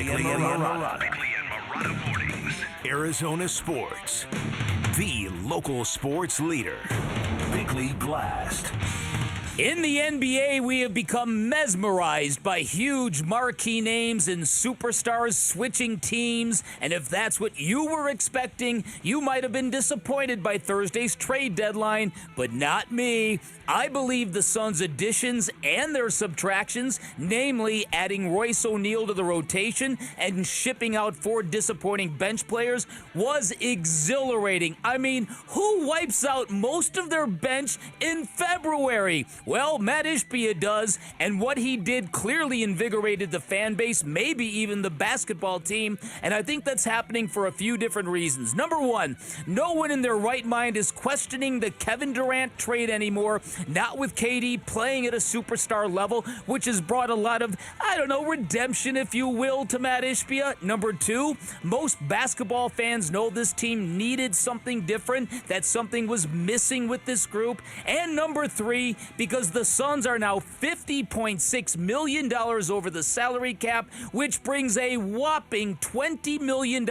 Bickley and Marotta mornings. Arizona sports. The local sports leader. Bickley Blast. In the NBA, we have become mesmerized by huge marquee names and superstars switching teams. And if that's what you were expecting, you might have been disappointed by Thursday's trade deadline, but not me. I believe the Suns' additions and their subtractions, namely adding Royce O'Neal to the rotation and shipping out 4 disappointing bench players, was exhilarating. I mean, who wipes out most of their bench in February? Well, Matt Ishbia does, and what he did clearly invigorated the fan base, maybe even the basketball team, and I think that's happening for a few different reasons. Number one, no one in their right mind is questioning the Kevin Durant trade anymore, not with KD playing at a superstar level, which has brought a lot of, redemption, if you will, to Matt Ishbia. Number two, most basketball fans know this team needed something different, that something was missing with this group. And number three, because the Suns are now $50.6 million over the salary cap, which brings a whopping $20 million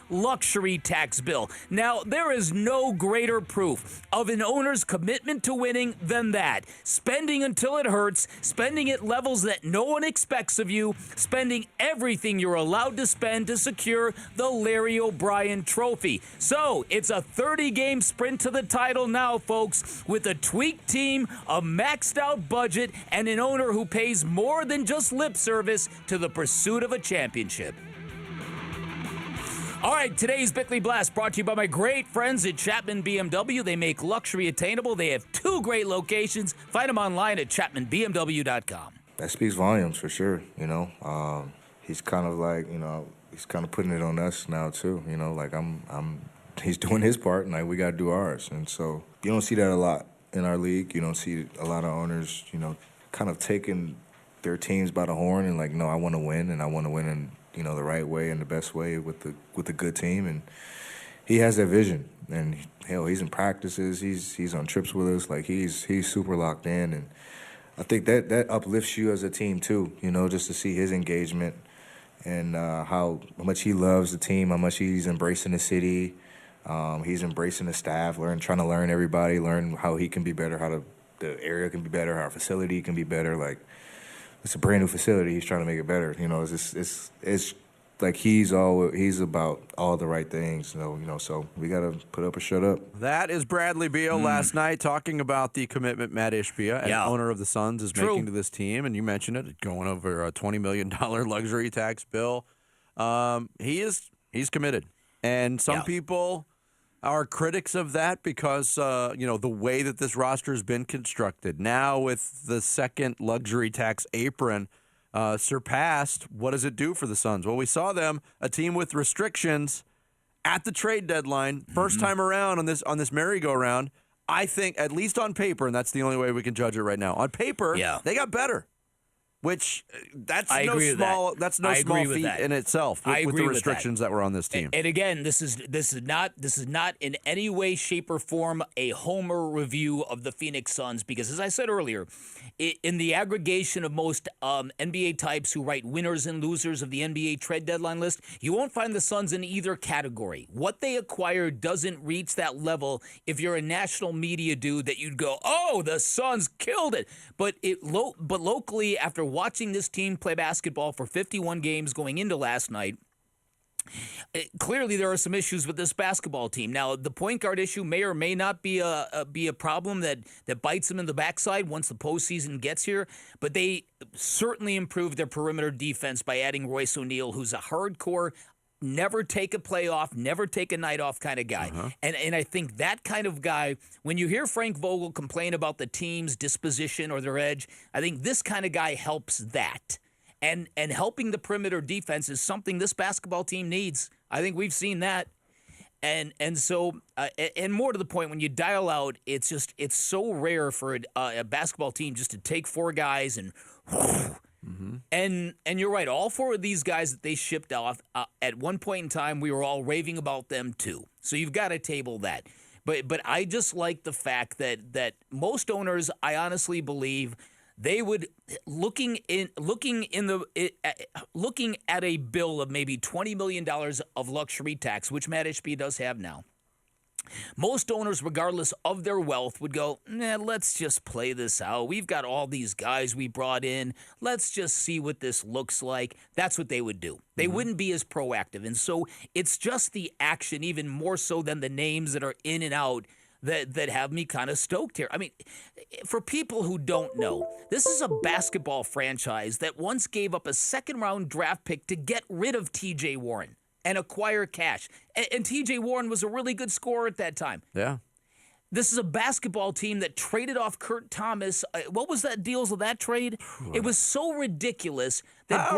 luxury tax bill. Now, there is no greater proof of an owner's commitment to winning than that. Spending until it hurts, spending at levels that no one expects of you, spending everything you're allowed to spend to secure the Larry O'Brien trophy. So, it's a 30-game sprint to the title now, folks, with a tweaked team, a maxed out budget, and an owner who pays more than just lip service to the pursuit of a championship. All right, today's Bickley Blast brought to you by my great friends at Chapman BMW. They make luxury attainable. They have 2 great locations. Find them online at chapmanbmw.com. That speaks volumes for sure, He's kind of like, he's kind of putting it on us now too, like he's doing his part and like we got to do ours. And so you don't see that a lot in our league. You don't see a lot of owners, kind of taking their teams by the horn and like, no, I want to win and I want to win in, the right way and the best way with a good team. And he has that vision. And hell, he's in practices. He's on trips with us. Like he's super locked in. And I think that uplifts you as a team too. Just to see his engagement and how much he loves the team, how much he's embracing the city. He's embracing the staff, trying to learn everybody, learn how he can be better, how the area can be better, how our facility can be better. Like it's a brand new facility. He's trying to make it better. It's like he's about all the right things. So we got to put up or shut up. That is Bradley Beal last night talking about the commitment Matt Ishbia, owner of the Suns, is making to this team. And you mentioned it, going over a $20 million luxury tax bill. He's committed. And some people are critics of that because, the way that this roster has been constructed. Now with the second luxury tax apron surpassed, what does it do for the Suns? Well, we saw them, a team with restrictions at the trade deadline, first time around on this merry-go-round. I think, at least on paper, and that's the only way we can judge it right now, on paper, they got better. Which that's no small feat in itself with the restrictions that were on this team. And again, this is not in any way, shape, or form a homer review of the Phoenix Suns, because as I said earlier, in the aggregation of most NBA types who write winners and losers of the NBA trade deadline list, you won't find the Suns in either category. What they acquired doesn't reach that level if you're a national media dude that you'd go, oh, the Suns killed it. But locally, after watching this team play basketball for 51 games going into last night, clearly there are some issues with this basketball team. Now, the point guard issue may or may not be a problem that bites them in the backside once the postseason gets here, but they certainly improved their perimeter defense by adding Royce O'Neal, who's a hardcore, never take a play off, never take a night off kind of guy. And I think that kind of guy, when you hear Frank Vogel complain about the team's disposition or their edge, I think this kind of guy helps that. And helping the perimeter defense is something this basketball team needs. I think we've seen that. And so, and more to the point, when you dial out, it's so rare for a basketball team just to take 4 guys and And you're right. All 4 of these guys that they shipped off, at one point in time, we were all raving about them too. So you've got to table that. But I just like the fact that most owners, I honestly believe, they would looking at a bill of maybe $20 million of luxury tax, which Matt Ishbia does have now. Most owners, regardless of their wealth, would go, let's just play this out. We've got all these guys we brought in. Let's just see what this looks like. That's what they would do. They wouldn't be as proactive. And so it's just the action, even more so than the names that are in and out, that have me kind of stoked here. I mean, for people who don't know, this is a basketball franchise that once gave up a second-round draft pick to get rid of T.J. Warren and acquire cash. And T.J. Warren was a really good scorer at that time. Yeah. This is a basketball team that traded off Kurt Thomas. What was that deal with that trade? It was so ridiculous that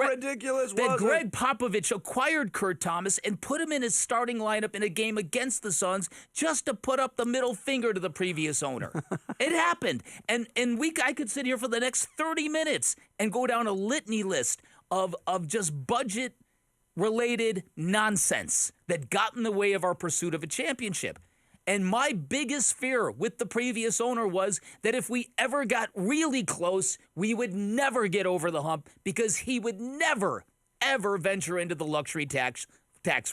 Greg Popovich acquired Kurt Thomas and put him in his starting lineup in a game against the Suns just to put up the middle finger to the previous owner. It happened. And I could sit here for the next 30 minutes and go down a litany list of just budget-related nonsense that got in the way of our pursuit of a championship. And my biggest fear with the previous owner was that if we ever got really close, we would never get over the hump because he would never, ever venture into the luxury tax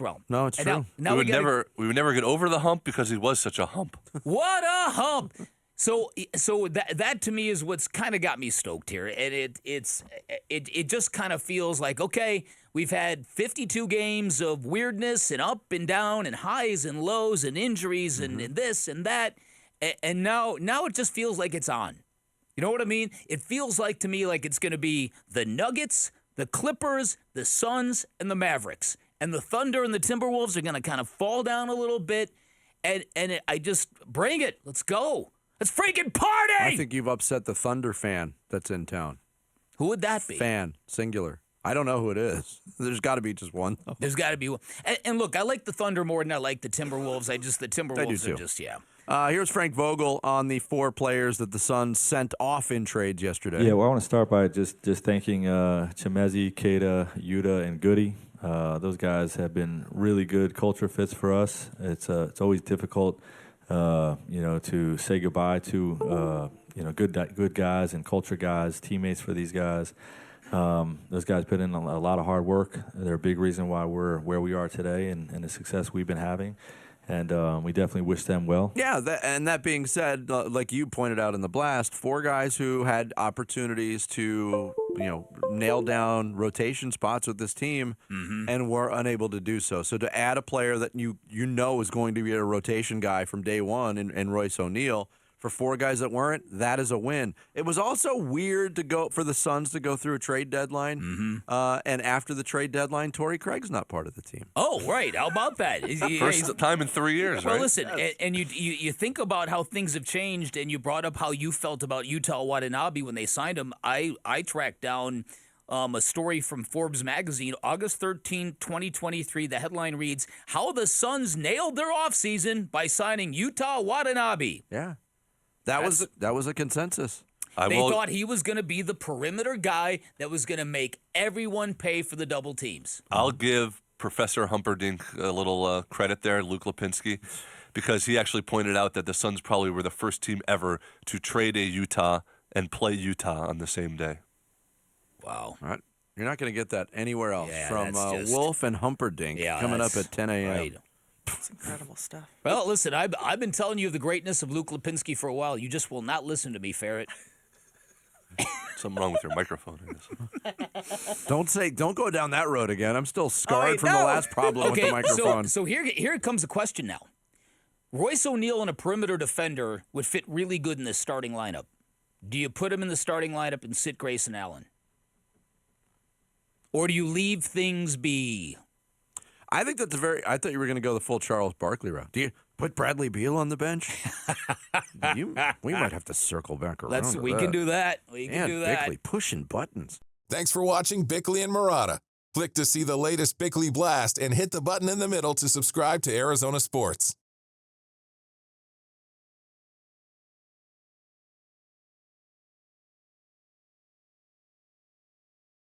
realm. No, it's true. We would never get over the hump because he was such a hump. What a hump! So that to me is what's kind of got me stoked here, and it just kind of feels like, okay, we've had 52 games of weirdness and up and down and highs and lows and injuries and this and that, and now it just feels like it's on. You know what I mean? It feels like to me like it's going to be the Nuggets, the Clippers, the Suns, and the Mavericks, and the Thunder and the Timberwolves are going to kind of fall down a little bit, and I just bring it. Let's go. Let's freaking party! I think you've upset the Thunder fan that's in town. Who would that be? Fan, singular. I don't know who it is. There's got to be just one, though. There's got to be one. And look, I like the Thunder more than I like the Timberwolves. The Timberwolves are just, yeah. Here's Frank Vogel on the 4 players that the Suns sent off in trades yesterday. Yeah, well, I want to start by just thanking Chimezi, Keita, Yuta, and Goody. Those guys have been really good culture fits for us. It's always difficult, to say goodbye to good guys and culture guys, teammates for these guys. Those guys put in a lot of hard work. They're a big reason why we're where we are today and the success we've been having. And we definitely wish them well. Yeah, that being said, like you pointed out in the Blast, 4 guys who had opportunities to, nail down rotation spots with this team and were unable to do so. So to add a player that you know is going to be a rotation guy from day one in Royce O'Neal, for 4 guys that weren't, that is a win. It was also weird for the Suns to go through a trade deadline. And after the trade deadline, Torrey Craig's not part of the team. Oh, right. How about that? First time in 3 years, right? Well, listen, and you think about how things have changed, and you brought up how you felt about Utah Watanabe when they signed him. I tracked down a story from Forbes magazine, August 13, 2023. The headline reads, "How the Suns Nailed Their Offseason by Signing Utah Watanabe." Yeah. That was a consensus. They thought he was going to be the perimeter guy that was going to make everyone pay for the double teams. I'll give Professor Humperdinck a little credit there, Luke Lipinski, because he actually pointed out that the Suns probably were the first team ever to trade a Utah and play Utah on the same day. Wow. All right. You're not going to get that anywhere else from just, Wolf and Humperdinck coming up at 10 a.m. Right. It's incredible stuff. Well, listen, I've been telling you the greatness of Luke Lipinski for a while. You just will not listen to me, Ferret. Something wrong with your microphone, I guess. Don't go down that road again. I'm still scarred from the last problem with the microphone. So here comes the question now. Royce O'Neal and a perimeter defender would fit really good in this starting lineup. Do you put him in the starting lineup and sit Grayson Allen? Or do you leave things be? I think I thought you were going to go the full Charles Barkley route. Do you put Bradley Beal on the bench? We might have to circle back around. We can do that. We can do that. Bickley pushing buttons. Thanks for watching Bickley and Marotta. Click to see the latest Bickley Blast and hit the button in the middle to subscribe to Arizona Sports.